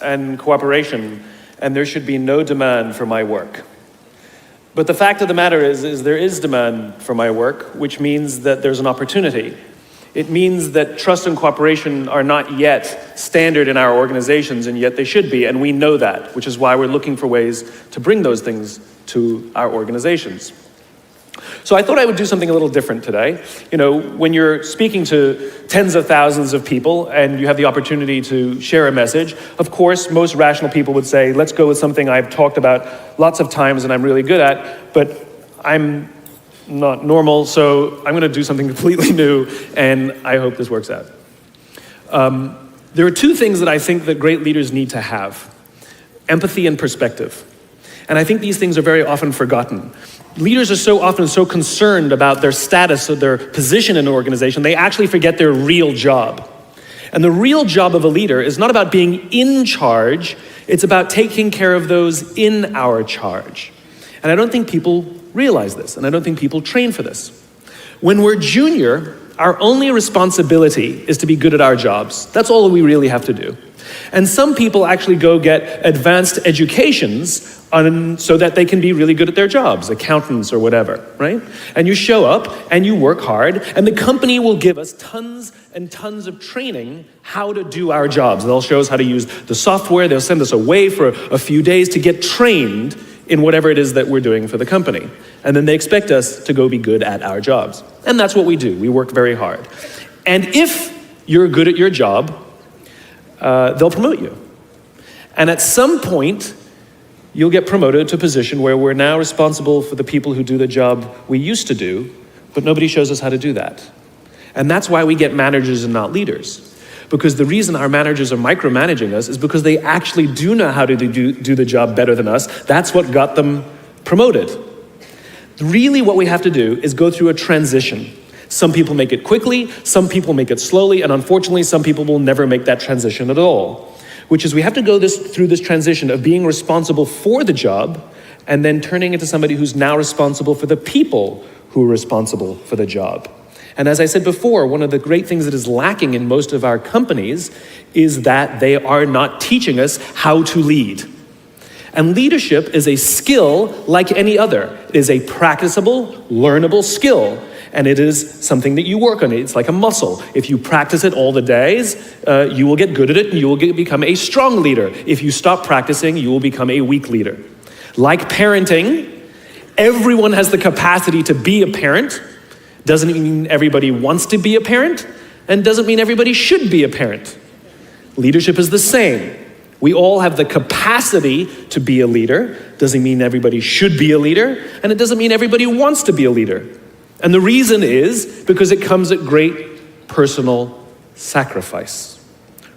and cooperation, and there should be no demand for my work. But the fact of the matter is there is demand for my work, which means that there's an opportunity. It means that trust and cooperation are not yet standard in our organizations, and yet they should be, and we know that, which is why we're looking for ways to bring those things to our organizations. So I thought I would do something a little different today. You know, when you're speaking to tens of thousands of people and you have the opportunity to share a message, of course, most rational people would say, let's go with something I've talked about lots of times and I'm really good at, but I'm not normal, so I'm going to do something completely new, and I hope this works out. There are two things that I think that great leaders need to have: empathy and perspective. And I think these things are very often forgotten. Leaders are so often so concerned about their status or their position in an organization, they actually forget their real job. And the real job of a leader is not about being in charge, it's about taking care of those in our charge. And I don't think people realize this, and I don't think people train for this. When we're junior, our only responsibility is to be good at our jobs. That's all we really have to do. And some people actually go get advanced educations so that they can be really good at their jobs, accountants or whatever, right? And you show up and you work hard, and the company will give us tons and tons of training how to do our jobs. They'll show us how to use the software. They'll send us away for a few days to get trained in whatever it is that we're doing for the company. And then they expect us to go be good at our jobs. And that's what we do. We work very hard. And if you're good at your job, they'll promote you. And at some point, you'll get promoted to a position where we're now responsible for the people who do the job we used to do, but nobody shows us how to do that. And that's why we get managers and not leaders. Because the reason our managers are micromanaging us is because they actually do know how to do the job better than us. That's what got them promoted. Really what we have to do is go through a transition. Some people make it quickly, some people make it slowly, and unfortunately some people will never make that transition at all. Which is we have to go through this transition of being responsible for the job and then turning into somebody who's now responsible for the people who are responsible for the job. And as I said before, one of the great things that is lacking in most of our companies is that they are not teaching us how to lead. And leadership is a skill like any other. It is a practicable, learnable skill. And it is something that you work on. It's like a muscle. If you practice it all the days, you will get good at it and you will become a strong leader. If you stop practicing, you will become a weak leader. Like parenting, everyone has the capacity to be a parent. Doesn't mean everybody wants to be a parent, and doesn't mean everybody should be a parent. Leadership is the same. We all have the capacity to be a leader. Doesn't mean everybody should be a leader, and it doesn't mean everybody wants to be a leader. And the reason is because it comes at great personal sacrifice.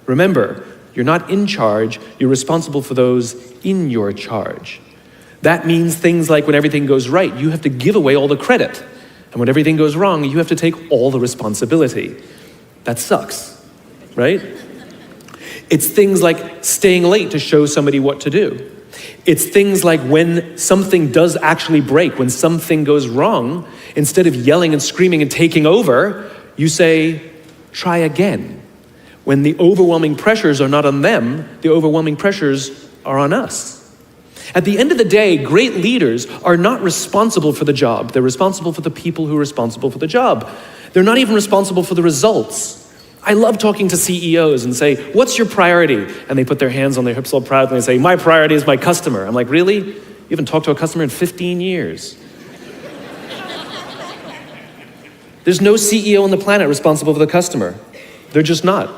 Remember, you're not in charge, you're responsible for those in your charge. That means things like when everything goes right, you have to give away all the credit. And when everything goes wrong, you have to take all the responsibility. That sucks, right? It's things like staying late to show somebody what to do. It's things like when something does actually break, when something goes wrong, instead of yelling and screaming and taking over, you say, try again. When the overwhelming pressures are not on them, the overwhelming pressures are on us. At the end of the day, great leaders are not responsible for the job. They're responsible for the people who are responsible for the job. They're not even responsible for the results. I love talking to CEOs and say, what's your priority? And they put their hands on their hips all proudly and say, my priority is my customer. I'm like, really? You haven't talked to a customer in 15 years. There's no CEO on the planet responsible for the customer. They're just not.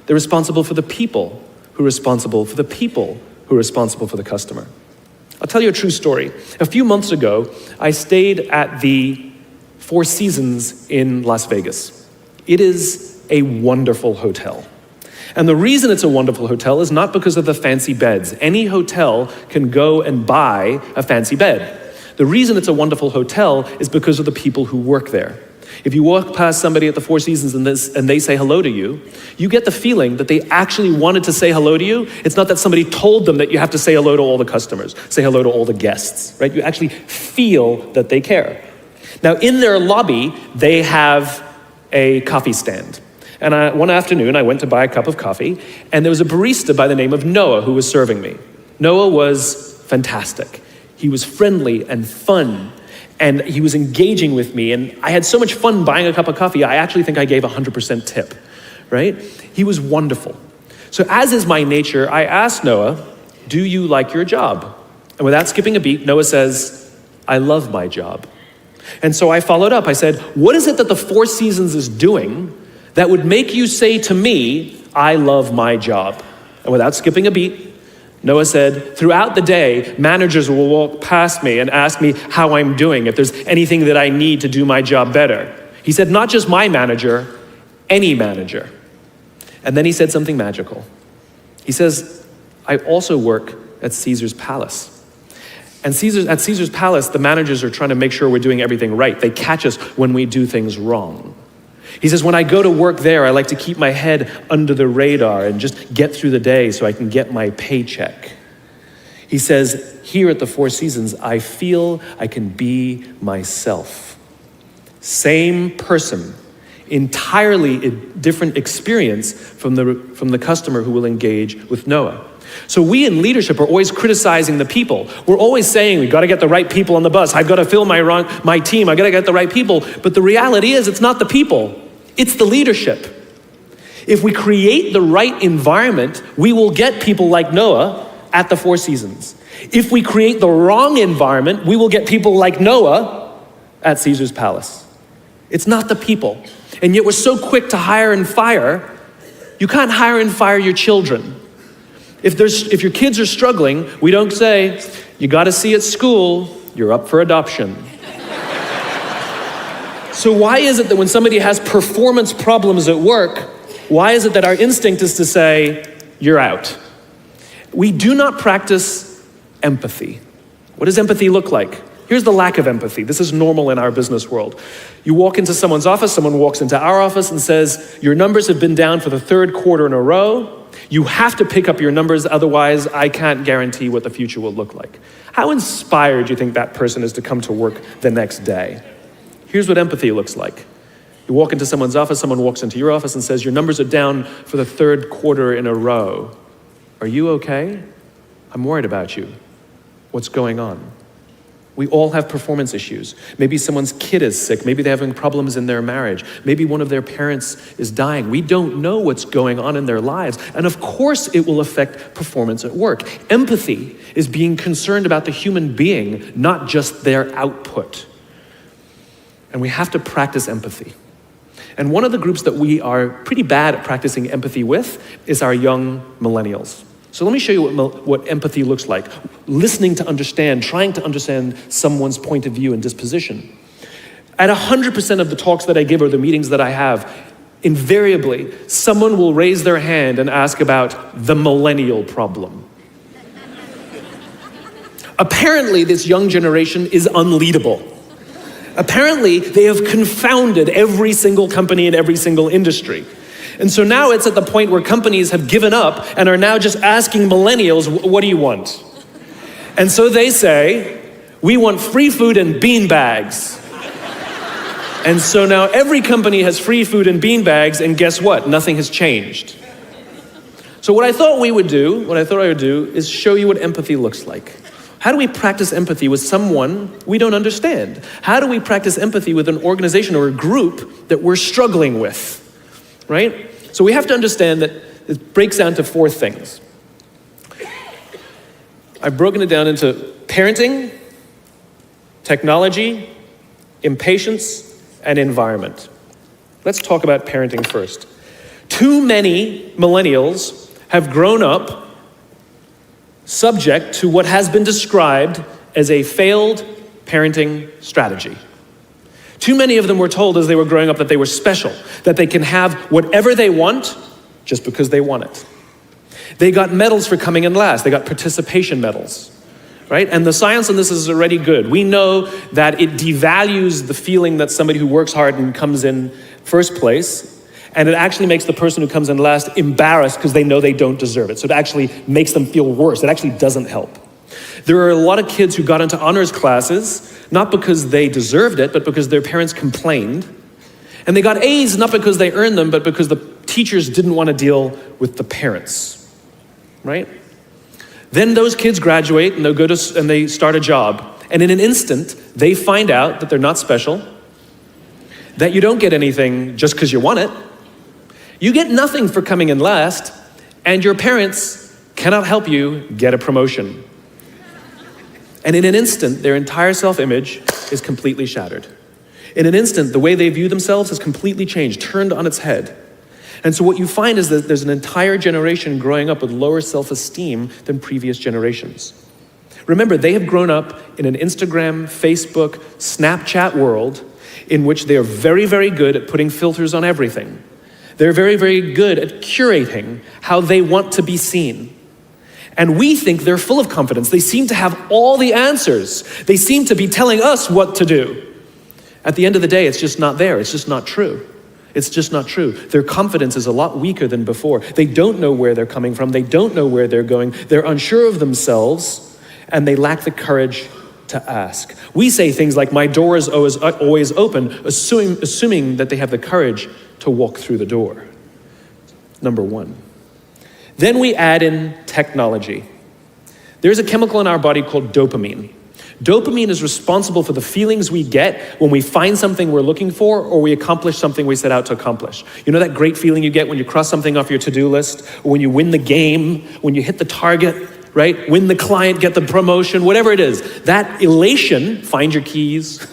They're responsible for the people who are responsible for the people who are responsible for the customer. I'll tell you a true story. A few months ago, I stayed at the Four Seasons in Las Vegas. It is a wonderful hotel. And the reason it's a wonderful hotel is not because of the fancy beds. Any hotel can go and buy a fancy bed. The reason it's a wonderful hotel is because of the people who work there. If you walk past somebody at the Four Seasons and they say hello to you, you get the feeling that they actually wanted to say hello to you. It's not that somebody told them that you have to say hello to all the customers, say hello to all the guests, right? You actually feel that they care. Now, in their lobby, they have a coffee stand. And one afternoon, I went to buy a cup of coffee, and there was a barista by the name of Noah who was serving me. Noah was fantastic. He was friendly and fun, and he was engaging with me, and I had so much fun buying a cup of coffee, I actually think I gave 100% tip, right? He was wonderful. So as is my nature, I asked Noah, "Do you like your job?" And without skipping a beat, Noah says, "I love my job." And so I followed up. I said, "What is it that the Four Seasons is doing that would make you say to me, 'I love my job'?" And without skipping a beat, Noah said, "Throughout the day, managers will walk past me and ask me how I'm doing, if there's anything that I need to do my job better." He said, "Not just my manager, any manager." And then he said something magical. He says, "I also work at Caesar's palace. And at Caesar's palace, the managers are trying to make sure we're doing everything right. They catch us when we do things wrong." He says, "When I go to work there, I like to keep my head under the radar and just get through the day so I can get my paycheck." He says, "Here at the Four Seasons, I feel I can be myself." Same person, entirely different experience from the customer who will engage with Noah. So we in leadership are always criticizing the people. We're always saying, we've got to get the right people on the bus. I've got to fill my team. I've got to get the right people. But the reality is, it's not the people. It's the leadership. If we create the right environment, we will get people like Noah at the Four Seasons. If we create the wrong environment, we will get people like Noah at Caesar's palace. It's not the people. And yet we're so quick to hire and fire. You can't hire and fire your children. If your kids are struggling, we don't say, "You got to see at school, you're up for adoption." So why is it that when somebody has performance problems at work, why is it that our instinct is to say, "You're out"? We do not practice empathy. What does empathy look like? Here's the lack of empathy. This is normal in our business world. You walk into someone's office, someone walks into our office and says, "Your numbers have been down for the third quarter in a row. You have to pick up your numbers, otherwise I can't guarantee what the future will look like." How inspired do you think that person is to come to work the next day? Here's what empathy looks like. You walk into someone's office, someone walks into your office and says, "Your numbers are down for the third quarter in a row. Are you okay? I'm worried about you. What's going on?" We all have performance issues. Maybe someone's kid is sick. Maybe they're having problems in their marriage. Maybe one of their parents is dying. We don't know what's going on in their lives. And of course it will affect performance at work. Empathy is being concerned about the human being, not just their output. And we have to practice empathy. And one of the groups that we are pretty bad at practicing empathy with is our young millennials. So let me show you what empathy looks like. Listening to understand, trying to understand someone's point of view and disposition. At 100% of the talks that I give or the meetings that I have, invariably, someone will raise their hand and ask about the millennial problem. Apparently, this young generation is unleadable. Apparently, they have confounded every single company in every single industry. And so now it's at the point where companies have given up and are now just asking millennials, "What do you want?" And so they say, "We want free food and bean bags." And so now every company has free food and bean bags, and guess what? Nothing has changed. So what I thought I would do is show you what empathy looks like. How do we practice empathy with someone we don't understand? How do we practice empathy with an organization or a group that we're struggling with? Right? So we have to understand that it breaks down to four things. I've broken it down into parenting, technology, impatience, and environment. Let's talk about parenting first. Too many millennials have grown up subject to what has been described as a failed parenting strategy. Too many of them were told as they were growing up that they were special, that they can have whatever they want just because they want it. They got medals for coming in last. They got participation medals, right? And the science on this is already good. We know that it devalues the feeling that somebody who works hard and comes in first place, and it actually makes the person who comes in last embarrassed because they know they don't deserve it. So it actually makes them feel worse. It actually doesn't help. There are a lot of kids who got into honors classes, not because they deserved it, but because their parents complained. And they got A's not because they earned them, but because the teachers didn't want to deal with the parents, right? Then those kids graduate and they start a job. And in an instant, they find out that they're not special, that you don't get anything just because you want it. You get nothing for coming in last, and your parents cannot help you get a promotion. And in an instant, their entire self-image is completely shattered. In an instant, the way they view themselves has completely changed, turned on its head. And so what you find is that there's an entire generation growing up with lower self-esteem than previous generations. Remember, they have grown up in an Instagram, Facebook, Snapchat world in which they are very, very good at putting filters on everything. They're very, very good at curating how they want to be seen. And we think they're full of confidence. They seem to have all the answers. They seem to be telling us what to do. At the end of the day, it's just not there. It's just not true. It's just not true. Their confidence is a lot weaker than before. They don't know where they're coming from. They don't know where they're going. They're unsure of themselves, and they lack the courage to ask. We say things like, my door is always open, assuming that they have the courage to walk through the door. Number one. Then we add in technology. There's a chemical in our body called dopamine. Dopamine is responsible for the feelings we get when we find something we're looking for or we accomplish something we set out to accomplish. You know that great feeling you get when you cross something off your to-do list, or when you win the game, when you hit the target, right? Win the client, get the promotion, whatever it is. That elation, find your keys,